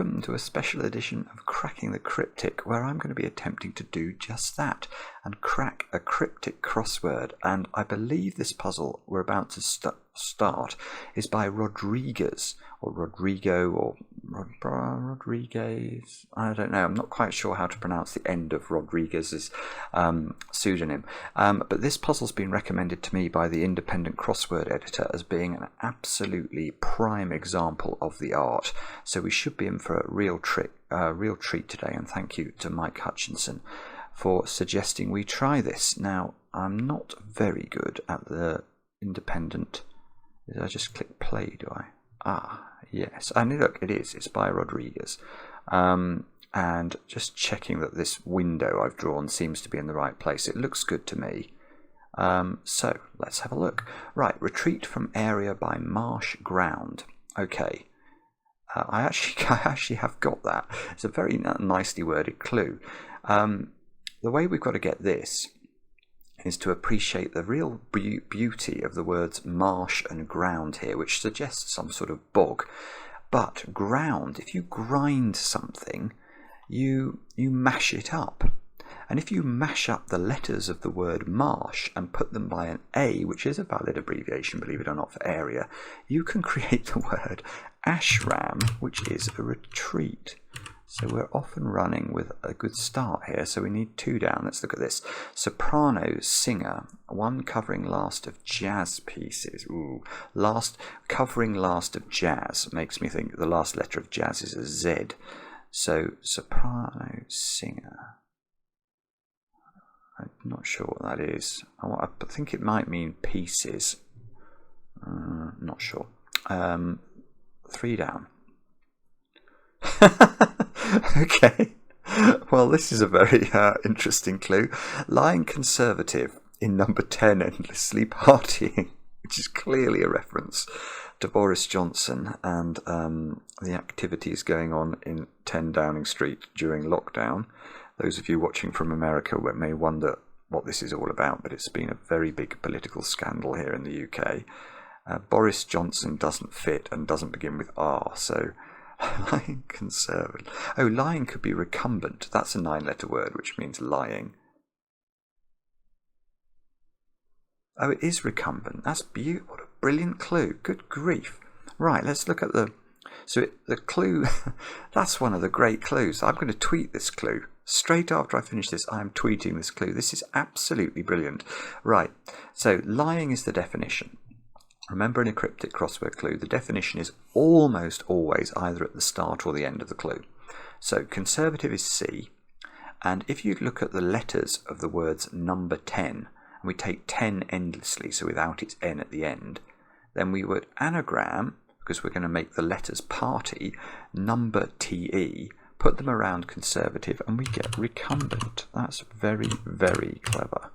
welcome to a special edition of Cracking the Cryptic, where I'm going to be attempting to do just that and crack a cryptic crossword. And I believe this puzzle we're about to start is by Rodriguez, or Rodrigo, or Rodriguez. I don't know. I'm not quite sure how to pronounce the end of Rodriguez's pseudonym. But this puzzle's been recommended to me by the independent crossword editor as being an absolutely prime example of the art. So we should be in for a real treat today. And thank you to Mike Hutchinson for suggesting we try this. Now, I'm not very good at the independent. Did I just click play, do I? Ah, yes. And look, it is. It's by Rodriguez. And just checking that this window I've drawn seems to be in the right place. It looks good to me. So, let's have a look. Right, retreat from area by marsh ground. Okay. I actually have got that. It's a very nicely worded clue. The way we've got to get this is to appreciate the real beauty of the words marsh and ground here, which suggests some sort of bog. But ground, if you grind something, you mash it up. And if you mash up the letters of the word marsh and put them by an A, which is a valid abbreviation, believe it or not, for area, you can create the word ashram, which is a retreat. So we're off and running with a good start here. So we need 2 down. Let's look at this. Soprano, singer, one covering last of jazz pieces. Ooh, covering last of jazz makes me think the last letter of jazz is a Z. So soprano, singer. I'm not sure what that is. I think it might mean pieces. Not sure. 3 down. Okay. Well, this is a very interesting clue. Lying conservative in number 10, endlessly partying, which is clearly a reference to Boris Johnson and the activities going on in 10 Downing Street during lockdown. Those of you watching from America may wonder what this is all about, but it's been a very big political scandal here in the UK. Boris Johnson doesn't fit and doesn't begin with R, so lying conservative. Oh, lying could be recumbent. That's a 9-letter word, which means lying. Oh, it is recumbent. That's beautiful. What a brilliant clue. Good grief. Right, let's look at the clue. That's one of the great clues. I'm going to tweet this clue. Straight after I finish this, I am tweeting this clue. This is absolutely brilliant. Right, so lying is the definition. Remember, in a cryptic crossword clue, the definition is almost always either at the start or the end of the clue. So conservative is C, and if you look at the letters of the words number 10, and we take 10 endlessly, so without its N at the end, then we would anagram, because we're going to make the letters party, number TE, put them around conservative, and we get recumbent. That's very, very clever.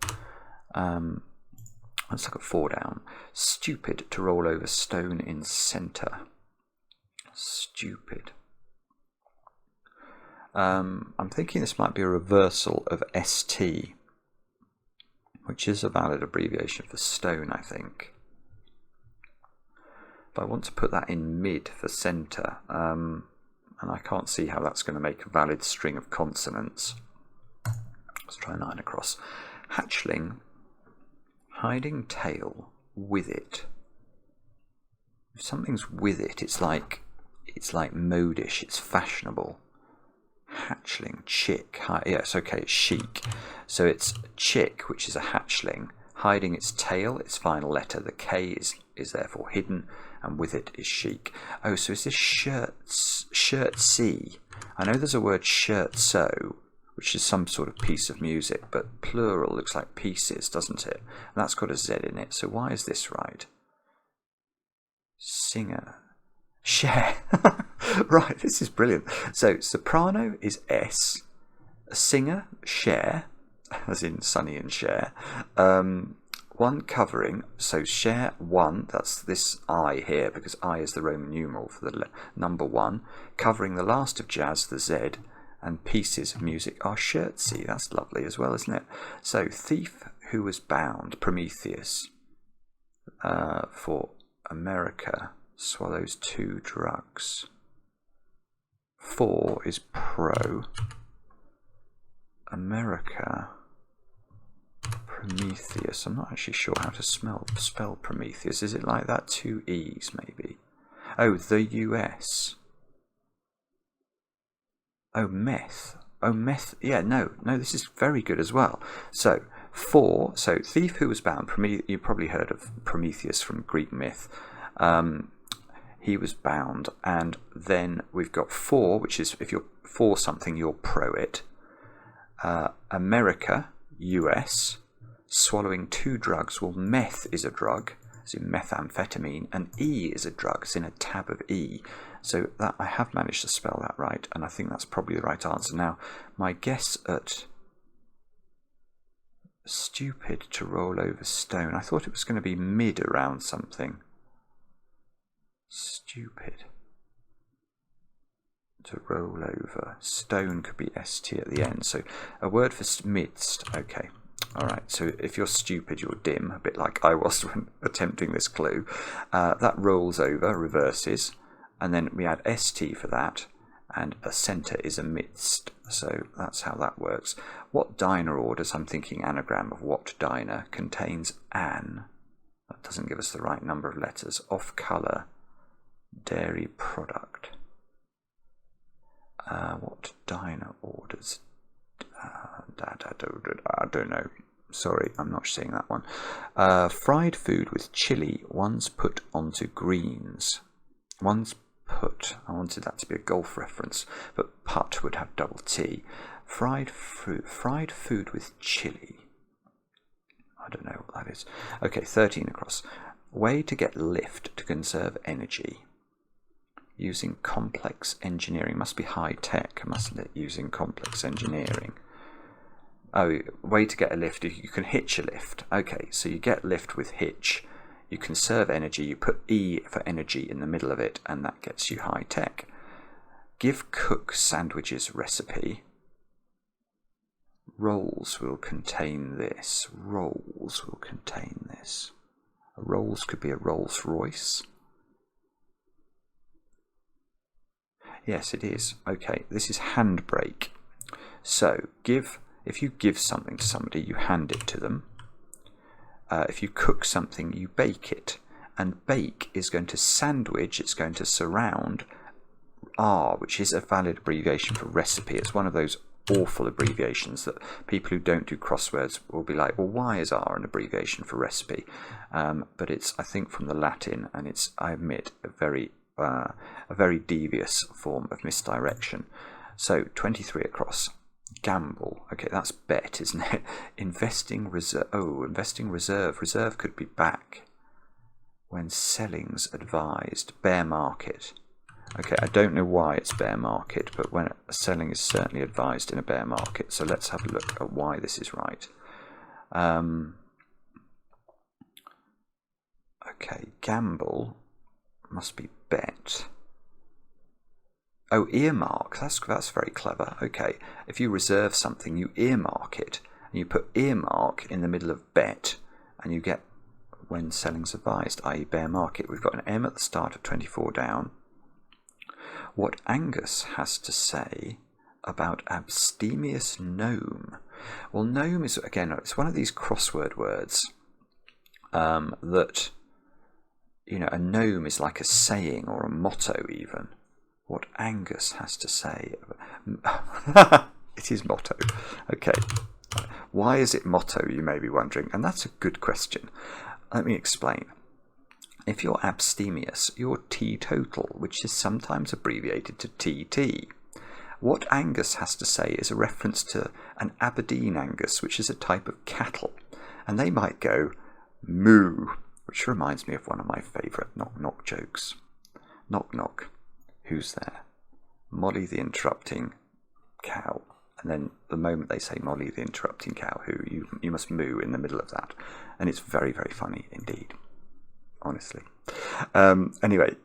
Let's look at 4 down. Stupid to roll over stone in centre. Stupid. I'm thinking this might be a reversal of ST, which is a valid abbreviation for stone, I think. But I want to put that in mid for centre, and I can't see how that's going to make a valid string of consonants. Let's try 9 across. Hatchling. Hiding tail with it. If something's with it, it's like modish, it's fashionable. Hatchling, chick. Yes, okay, it's chic. So it's chick, which is a hatchling, hiding its tail, its final letter. The K is therefore hidden, and with it is chic. Oh, so is this shirtsy? I know there's a word shirtso, which is some sort of piece of music, but plural looks like pieces, doesn't it? And that's got a Z in it, so why is this right? Singer. Share. Right, this is brilliant. So soprano is S, a singer, share, as in Sonny and Cher. One covering, so share 1, that's this I here, because I is the Roman numeral for the number 1, covering the last of jazz, the Z, and pieces of music are shirtsy. That's lovely as well, isn't it? So, thief who was bound, Prometheus, for America, swallows 2 drugs. 4 is pro. America. Prometheus. I'm not actually sure how to spell Prometheus. Is it like that? 2 E's maybe. Oh, the US. Oh, meth. Oh, meth. Yeah, no, this is very good as well. So, 4. So, thief who was bound. You've probably heard of Prometheus from Greek myth. He was bound. And then we've got 4, which is if you're for something, you're pro it. America, US. Swallowing 2 drugs. Well, meth is a drug. It's in methamphetamine, and E is a drug. It's in a tab of E. So that I have managed to spell that right, and I think that's probably the right answer. Now, my guess at stupid to roll over stone, I thought it was going to be mid around something. Stupid to roll over. Stone could be ST at the end. So a word for midst. Okay. Alright, so if you're stupid, you're dim, a bit like I was when attempting this clue. That rolls over, reverses, and then we add ST for that, and a centre is amidst. So that's how that works. What diner orders, I'm thinking anagram of what diner, contains an. That doesn't give us the right number of letters. Off colour, dairy product. What diner orders? I don't know. Sorry, I'm not seeing that one. Fried food with chili. One's put onto greens. One's put. I wanted that to be a golf reference, but put would have double T. Fried food with chili. I don't know what that is. Okay, 13 across. Way to get lift to conserve energy. Using complex engineering. Must be high tech, mustn't it? Using complex engineering. Oh, way to get a lift. You can hitch a lift. Okay, so you get lift with hitch. You conserve energy. You put E for energy in the middle of it, and that gets you high tech. Give cook sandwiches recipe. Rolls will contain this. Rolls will contain this. Rolls could be a Rolls Royce. Yes, it is. Okay, this is handbrake. So, if you give something to somebody, you hand it to them. If you cook something, you bake it. And bake is going to sandwich, it's going to surround R, which is a valid abbreviation for recipe. It's one of those awful abbreviations that people who don't do crosswords will be like, well, why is R an abbreviation for recipe? But it's, I think, from the Latin, and it's, I admit, a very devious form of misdirection. So 23 across. Gamble. Okay, that's bet, isn't it? Investing reserve. Oh, investing reserve. Reserve could be back. When selling's advised. Bear market. Okay, I don't know why it's bear market, but when selling is certainly advised in a bear market. So let's have a look at why this is right. Okay, gamble must be bet. Oh, earmark. That's very clever. Okay, if you reserve something, you earmark it, and you put earmark in the middle of bet, and you get when selling's advised, i.e. bear market. We've got an M at the start of 24 down. What Angus has to say about abstemious gnome. Well, gnome is, again, it's one of these crossword words that, you know, a gnome is like a saying or a motto even. What Angus has to say. It is motto. Okay. Why is it motto, you may be wondering? And that's a good question. Let me explain. If you're abstemious, you're teetotal, which is sometimes abbreviated to TT. What Angus has to say is a reference to an Aberdeen Angus, which is a type of cattle. And they might go, moo, which reminds me of one of my favourite knock-knock jokes. Knock-knock. Who's there? Molly the interrupting cow. And then the moment they say Molly the interrupting cow, you must moo in the middle of that. And it's very, very funny indeed. Honestly. Anyway.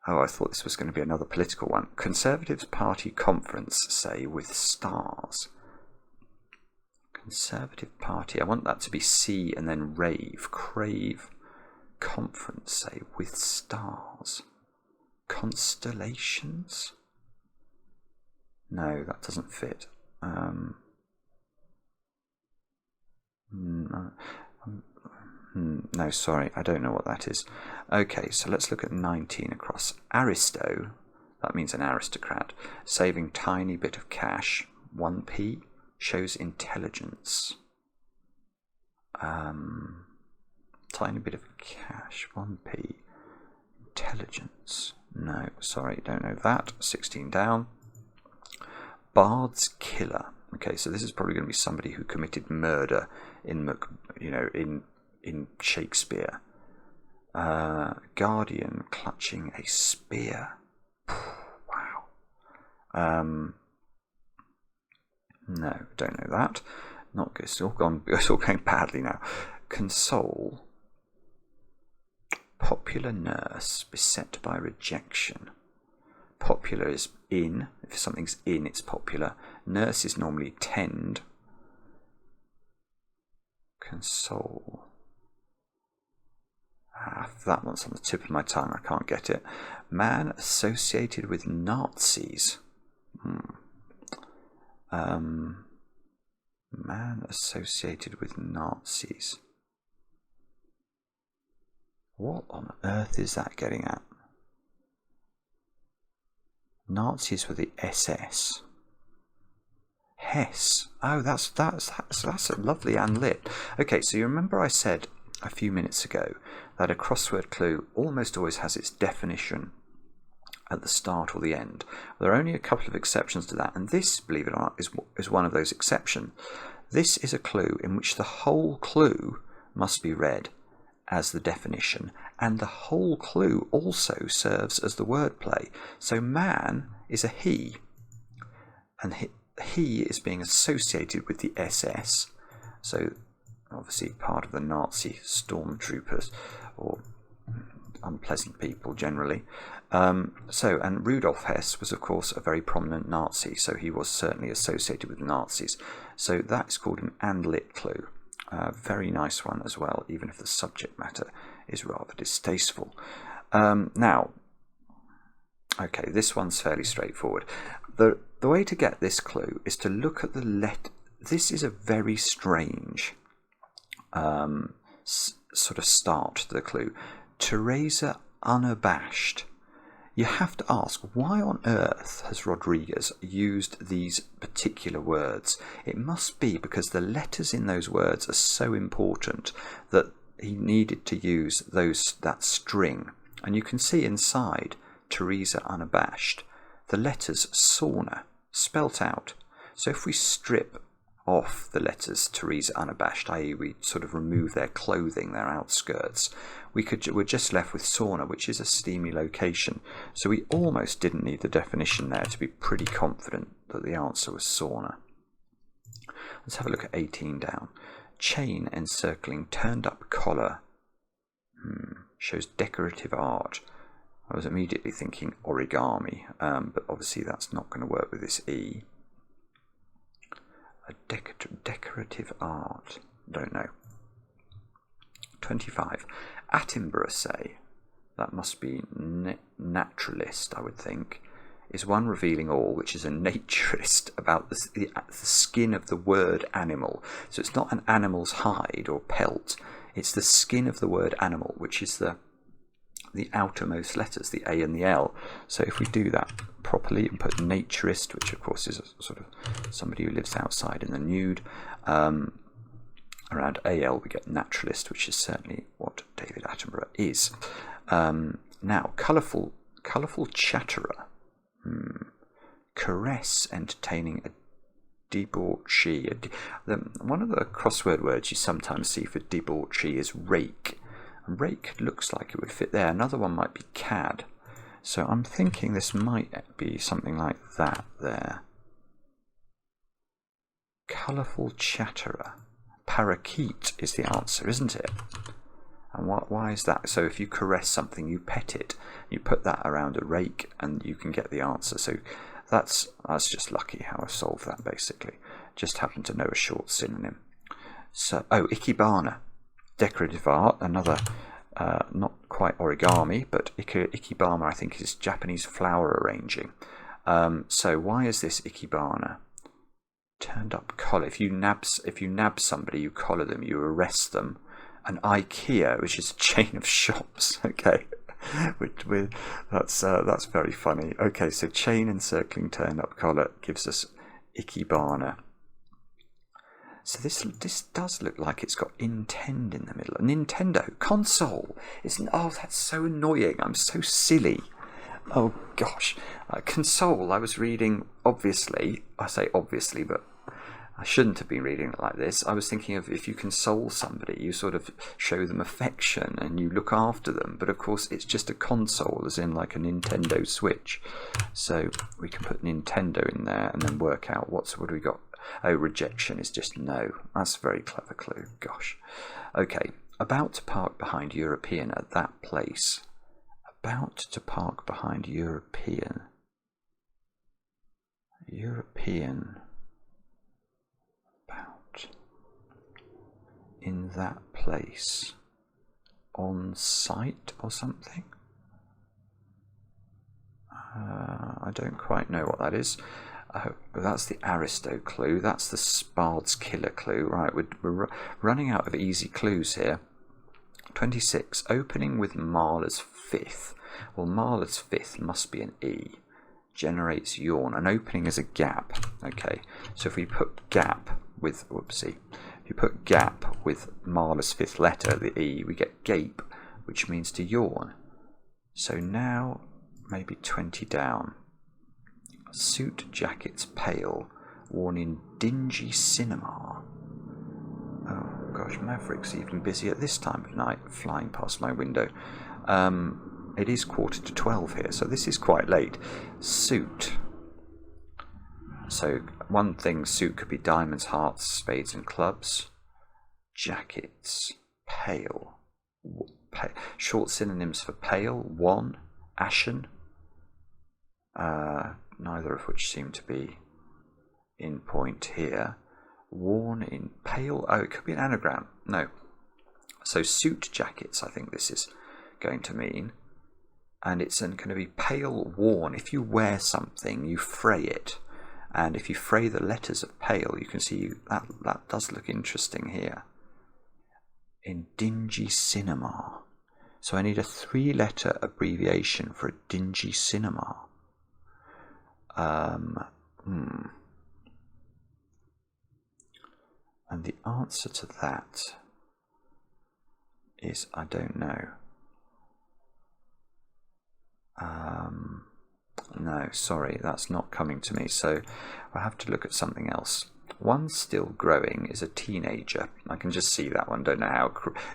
Oh, I thought this was going to be another political one. Conservative Party conference, say, with stars. Conservative Party. I want that to be C and then rave. Crave. Conference, say, with stars. Constellations? No, that doesn't fit. No, sorry, I don't know what that is. Okay, so let's look at 19 across. Aristo, that means an aristocrat. Saving tiny bit of cash, 1p, shows intelligence. Tiny bit of cash, 1p, intelligence. No, sorry, don't know that. 16 down. Bard's killer. Okay, so this is probably going to be somebody who committed murder in Shakespeare. Guardian clutching a spear. Wow. No, don't know that. Not good. It's all going badly now. Console. Popular nurse beset by rejection. Popular is in. If something's in, it's popular. Nurse is normally tend. Console. That one's on the tip of my tongue. I can't get it. Man associated with Nazis. Man associated with Nazis. What on earth is that getting at? Nazis were the SS. Hess. Oh, that's a lovely and lit. Okay, so you remember I said a few minutes ago that a crossword clue almost always has its definition at the start or the end. There are only a couple of exceptions to that, and this, believe it or not, is one of those exceptions. This is a clue in which the whole clue must be read as the definition, and the whole clue also serves as the wordplay. So man is a he, and he is being associated with the SS, so obviously part of the Nazi stormtroopers, or unpleasant people generally. And Rudolf Hess was of course a very prominent Nazi, so he was certainly associated with Nazis. So that's called an and lit clue. Very nice one as well, even if the subject matter is rather distasteful. Now, okay, this one's fairly straightforward. The way to get this clue is to look at the letter. This is a very strange sort of start to the clue. Teresa unabashed. You have to ask, why on earth has Rodriguez used these particular words? It must be because the letters in those words are so important that he needed to use that string. And you can see inside Teresa unabashed, the letters sauna spelt out. So if we strip off the letters Teresa unabashed, i.e. we sort of remove their clothing, their outskirts, we're just left with sauna, which is a steamy location. So we almost didn't need the definition there to be pretty confident that the answer was sauna. Let's have a look at 18 down. Chain encircling turned up collar. Shows decorative art. I was immediately thinking origami, but obviously that's not going to work with this E. A decorative art. Don't know. 25. Attenborough say, that must be naturalist, I would think, is one revealing all, which is a naturist about the skin of the word animal. So it's not an animal's hide or pelt, it's the skin of the word animal, which is the outermost letters, the A and the L. So if we do that properly and put naturist, which of course is a sort of somebody who lives outside in the nude, around AL we get naturalist, which is certainly what David Attenborough is. Now, colourful chatterer. Caress entertaining a debauchee. One of the crossword words you sometimes see for debauchee is rake. And rake looks like it would fit there. Another one might be cad. So I'm thinking this might be something like that there. Colourful chatterer. Parakeet is the answer, isn't it? And why is that? So if you caress something, you pet it. You put that around a rake and you can get the answer. So that's just lucky how I solved that, basically. Just happened to know a short synonym. So, ikebana. Decorative art, another not quite origami, but ikebana I think is Japanese flower arranging. So why is this Ikebana? Turned up collar. If you nab somebody, you collar them, you arrest them. An IKEA, which is a chain of shops. Okay, that's very funny. Okay, so chain encircling turned up collar gives us Ikebana. So this does look like it's got intend in the middle. A Nintendo console. Oh, that's so annoying. I'm so silly. Oh gosh, console. I was reading. Obviously, I say obviously, but I shouldn't have been reading it like this. I was thinking of if you console somebody, you sort of show them affection and you look after them. But of course, it's just a console, as in like a Nintendo Switch. So we can put Nintendo in there and then work out what do we got. Oh, rejection is just no. That's a very clever clue. Gosh. Okay, about to park behind European at that place. About to park behind European. European. About. In that place. On site or something? I don't quite know what that is. Oh, that's the Aristo clue. That's the Spard's killer clue. Right, we're running out of easy clues here. 26. Opening with Mahler's fifth. Well, Mahler's fifth must be an E. Generates yawn. An opening is a gap. Okay, so if we put gap with, whoopsie. If you put gap with Mahler's fifth letter, the E, we get gape, which means to yawn. So now, maybe 20 down. Suit jackets pale, worn in dingy cinema. Oh gosh, Maverick's even busy at this time of night, flying past my window. It is 11:45 here, so this is quite late. Suit. So one thing, suit could be diamonds, hearts, spades and clubs. Jackets, pale. Short synonyms for pale, wan, ashen. Neither of which seem to be in point here. Worn in pale. Oh, it could be an anagram. No. So suit jackets, I think this is going to mean. And it's going to be pale, worn. If you wear something, you fray it. And if you fray the letters of pale, you can see that does look interesting here. In dingy cinema. So I need a 3-letter abbreviation for a dingy cinema. And the answer to that is I don't know. No, sorry, that's not coming to me. So I'll have to look at something else. One still growing is a teenager. I can just see that one. Don't know how.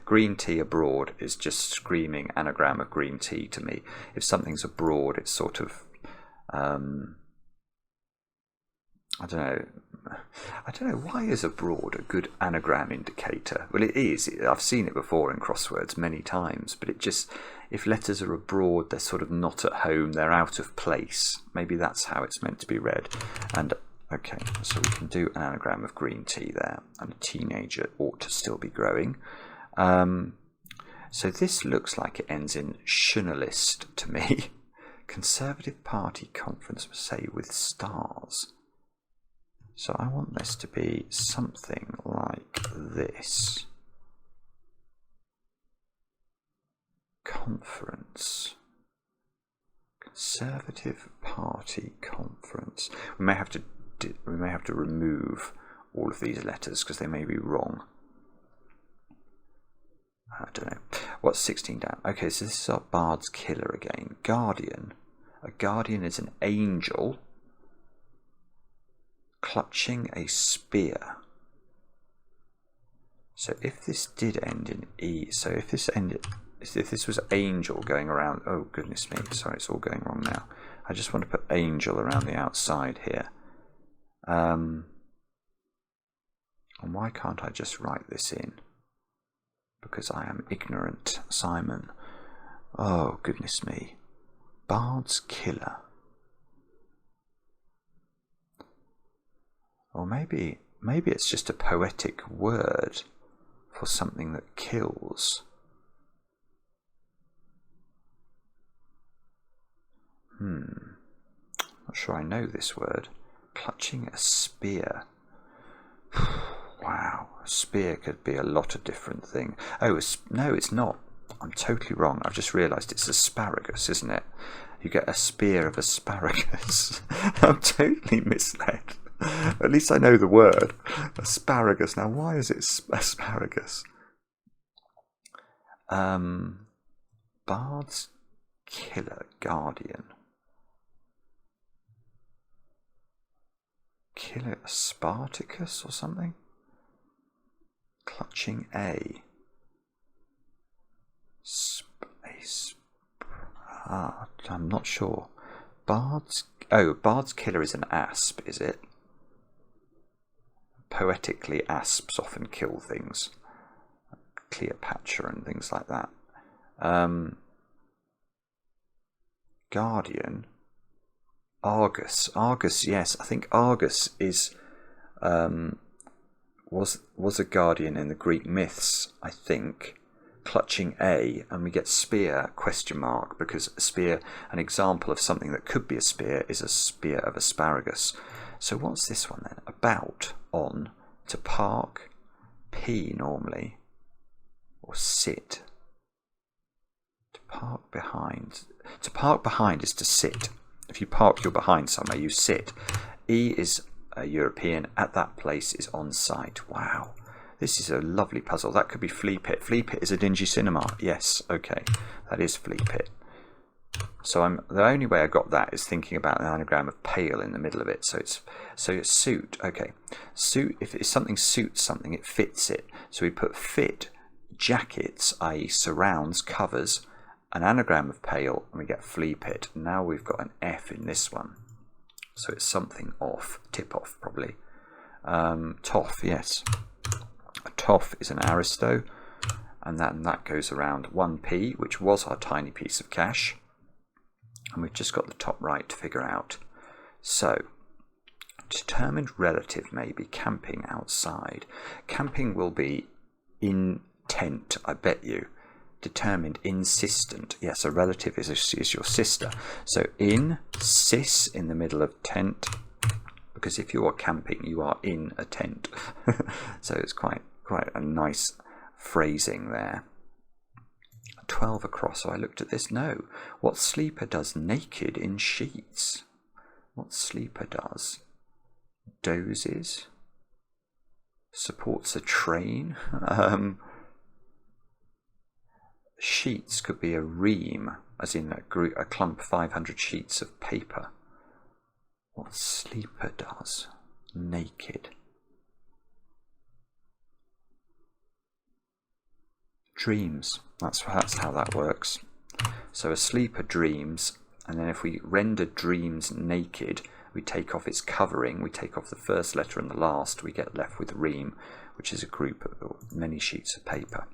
Green tea abroad is just screaming anagram of green tea to me. If something's abroad, it's sort of I don't know why is abroad a good anagram indicator. Well, it is. I've seen it before in crosswords many times, but it just, if letters are abroad, they're sort of not at home, they're out of place. Maybe that's how it's meant to be read. And okay, so we can do an anagram of green tea there, and a teenager ought to still be growing. So this looks like it ends in journalist to me. Conservative Party conference, say, with stars. So I want this to be something like this. Conference. Conservative Party conference. We may have to remove all of these letters because they may be wrong. I don't know. What's 16 down? Okay, so this is our Bard's killer again. Guardian. A guardian is an angel clutching a spear. So if this did end in E, so if this was angel going around, oh goodness me, sorry, it's all going wrong now. I just want to put angel around the outside here. And why can't I just write this in? Because I am ignorant, Simon. Oh goodness me. Bard's killer. Or maybe it's just a poetic word for something that kills. Not sure I know this word. Clutching a spear. Wow, a spear could be a lot of different things. Oh, no, it's not. I'm totally wrong. I've just realised it's asparagus, isn't it? You get a spear of asparagus. I'm totally misled. At least I know the word. Asparagus. Now, why is it asparagus? Bard's Killer Guardian. Killer Spartacus or something? Clutching A. I'm not sure. Bard's Killer is an asp, is it? Poetically, asps often kill things. Cleopatra and things like that. Guardian. Argus, yes, I think Argus is was a guardian in the Greek myths, I think. Clutching A, and we get spear ? Because a spear, an example of something that could be a spear, is a spear of asparagus. So what's this one then? About, on, to park, P normally, or sit. To park behind. To park behind is to sit. If you park your behind somewhere, you sit. E is European. At that place is on site. Wow. This is a lovely puzzle. That could be Flea Pit. Flea Pit is a dingy cinema. Yes, okay. That is Flea Pit. So the only way I got that is thinking about an anagram of pale in the middle of it. So it's suit. Okay. Suit, if something suits something, it fits it. So we put fit, jackets, i.e. surrounds, covers, an anagram of pale, and we get Flea Pit. Now we've got an F in this one. So it's something off, tip off probably. Toff, yes. A toff is an aristo, and that goes around 1p, which was our tiny piece of cash. And we've just got the top right to figure out. So, determined relative may be camping outside. Camping will be in tent, I bet you. Determined insistent. Yes, a relative is your sister. So in, sis in the middle of tent, because if you are camping, you are in a tent. So it's quite a nice phrasing there. 12 across. So I looked at this. No. What sleeper does naked in sheets? What sleeper does? Dozes. Supports a train. Sheets could be a ream, as in a clump 500 sheets of paper. What sleeper does? Naked. Dreams. That's how that works. So a sleeper dreams, and then if we render dreams naked, we take off its covering, we take off the first letter and the last, we get left with ream, which is a group of many sheets of paper.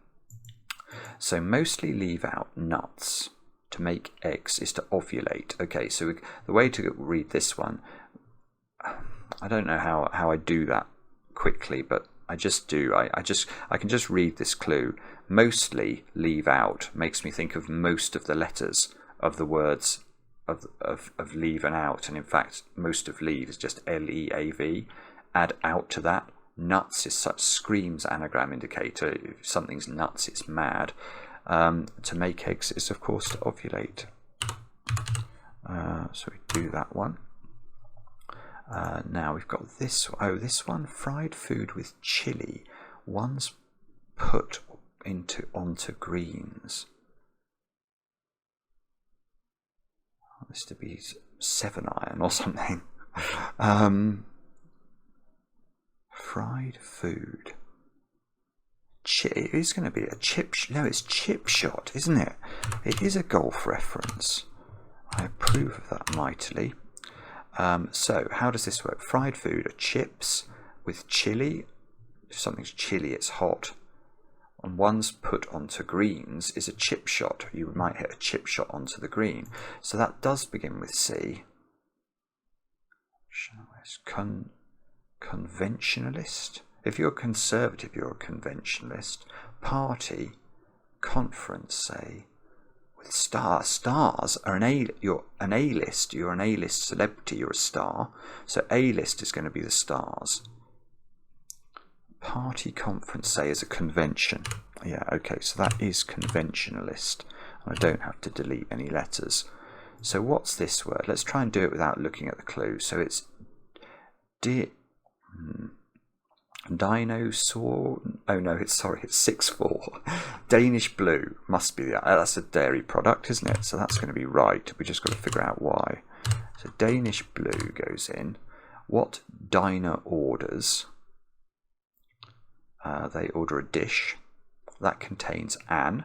So mostly leave out nuts. To make eggs is to ovulate. Okay, so the way to read this one, I don't know how I do that quickly, but I just do. I can just read this clue. Mostly leave out makes me think of most of the letters of the words of leave and out, and in fact most of leave is just L-E-A-V. Add out to that. Nuts is such screams anagram indicator. If something's nuts, it's mad. To make eggs is of course to ovulate. So we do that one. Now we've got this. Oh, this one, fried food with chili. One's put onto greens. This to be 7-iron or something. Fried food. It is going to be a chip. No, it's chip shot, isn't it? It is a golf reference. I approve of that mightily. So, how does this work? Fried food are chips with chili. If something's chili, it's hot. And one's put onto greens is a chip shot. You might hit a chip shot onto the green. So that does begin with C. Conventionalist. If you're conservative, you're a conventionalist. Party, conference, say, Stars are you're an A-list. You're an A-list celebrity. You're a star. So A-list is going to be the stars. Party conference, say, is a convention. Yeah, okay, so that is conventionalist. I don't have to delete any letters. So what's this word? Let's try and do it without looking at the clue. So it's dinosaur. Oh no, it's 6-4. Danish blue must be that's a dairy product, isn't it? So that's going to be right. We just got to figure out why. So Danish blue goes in. What diner orders? They order a dish that contains an.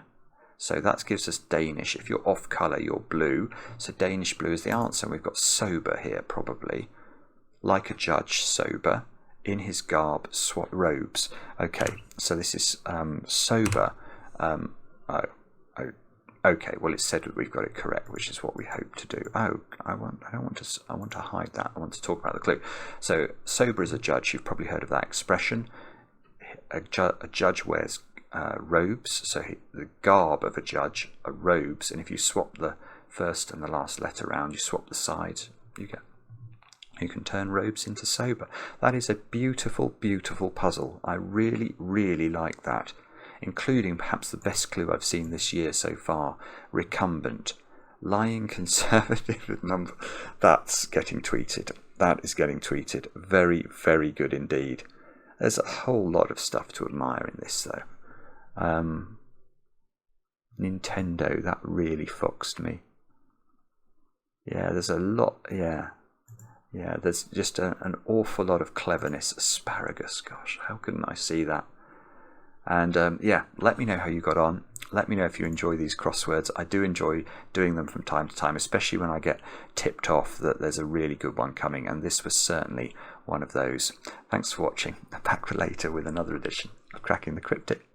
So that gives us Danish. If you're off colour, you're blue. So Danish blue is the answer. And we've got sober here, probably. Like a judge, sober. In his garb, robes. Okay, so this is sober. Okay, well, it said we've got it correct, which is what we hope to do. Oh, I want to hide that. I want to talk about the clue. So sober is a judge. You've probably heard of that expression. A judge wears robes, so the garb of a judge are robes, and if you swap the first and the last letter around, you swap the sides, you can turn robes into sober. That is a beautiful, beautiful puzzle. I really, really like that, including perhaps the best clue I've seen this year so far, recumbent. Lying conservative with number. That's getting tweeted. That is getting tweeted. Very, very good indeed. There's a whole lot of stuff to admire in this, though. Nintendo, that really foxed me. Yeah, there's a lot. Yeah, there's just an awful lot of cleverness. Asparagus, gosh, how couldn't I see that? And yeah, let me know how you got on. Let me know if you enjoy these crosswords. I do enjoy doing them from time to time, especially when I get tipped off that there's a really good one coming, and this was certainly one of those. Thanks for watching. I'm back later with another edition of Cracking the Cryptic.